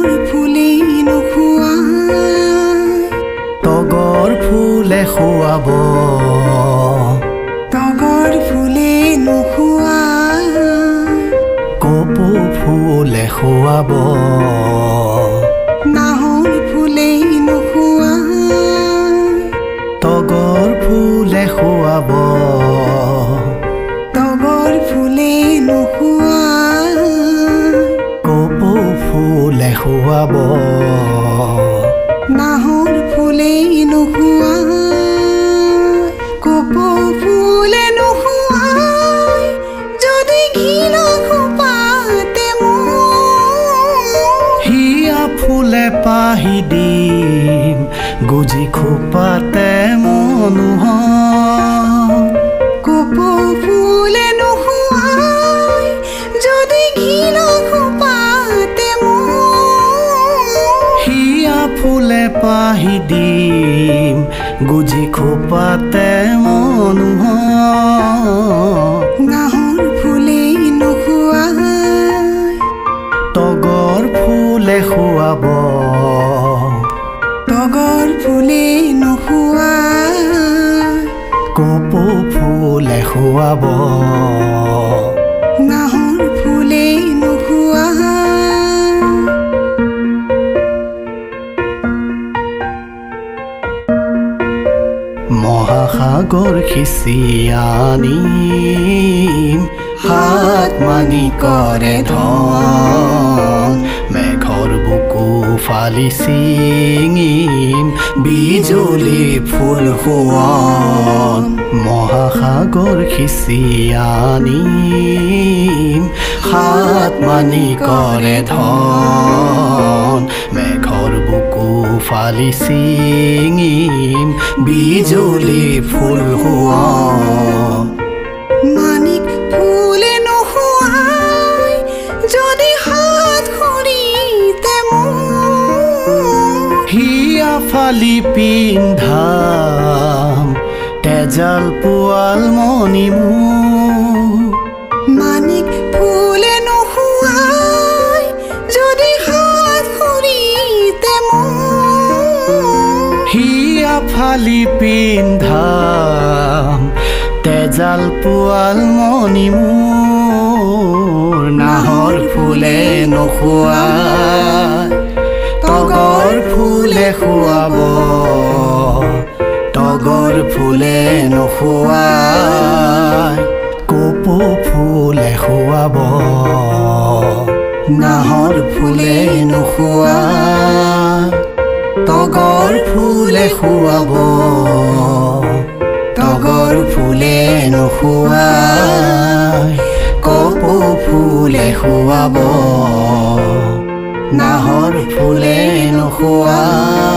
নাহৰ ফুলে নুখুৱাই তগৰ ফুলে খুৱাব তগৰ ফুলে নুখুৱাই কপৌ ফুলে খুৱাব নাহৰ ফুলে নুখুৱাই তগৰ ফুলে খুৱাব তগৰ ফুলে নুখুৱাই কপৌ ফুলে খুৱাব নাহৰ ফুলে নুখুৱাই কপৌ ফুলে নুখুৱাই যদি ঘিলা খোপাতে হিয়া ফুলে পাহি দিম গুজি খোপাতে মনোহৰ কপৌ ফুলে নুখুৱাই যদি ঘিলা খোপাতে হিয়া ফুলে পাহি দিম গুজি খোপাতে মনোহৰ নাহৰ ফুলে নুখুৱাই তগৰ ফুলে খুৱাব তগৰ ফুলে নুখুৱাই কপৌ ফুলে খুৱাব নাহৰ ফুলে নুখুৱাই মহাসাগৰ সিঁচি আনিম হাত মানি কৰে ধন মেঘৰ বুকু ফালি ছিঙিম বিজুলী ফুল সোৱন মহাসাগৰ সিঁচি আনিম হাত মানি কৰে ধন মেঘৰ বুকু ফালি ছিঙিম বিজুলী ফুল সোৱন মানিক ফুলে নুখুৱাই যদি হাত খৰিতে হিয়া ফালি পিন্ধাম তেজাল পোৱাল মণিমু মানিক ফুলে নুখুৱাই যদি হাত খৰিতে হিয়া ফালি পিন্ধাম তেজাল পোৱাল মণিমুৰ নাহৰ ফুলে নুখুৱাই তগৰ ফুলে খুৱাব তগৰ ফুলে নুখুৱাই কপৌ ফুলে খুৱাব নাহৰ ফুলে নুখুৱাই তগৰ ফুলে খুৱাব তগৰ ফুলে নুখুৱাই কপৌ ফুলে খুৱাব নাহৰ ফুলে নুখুৱাই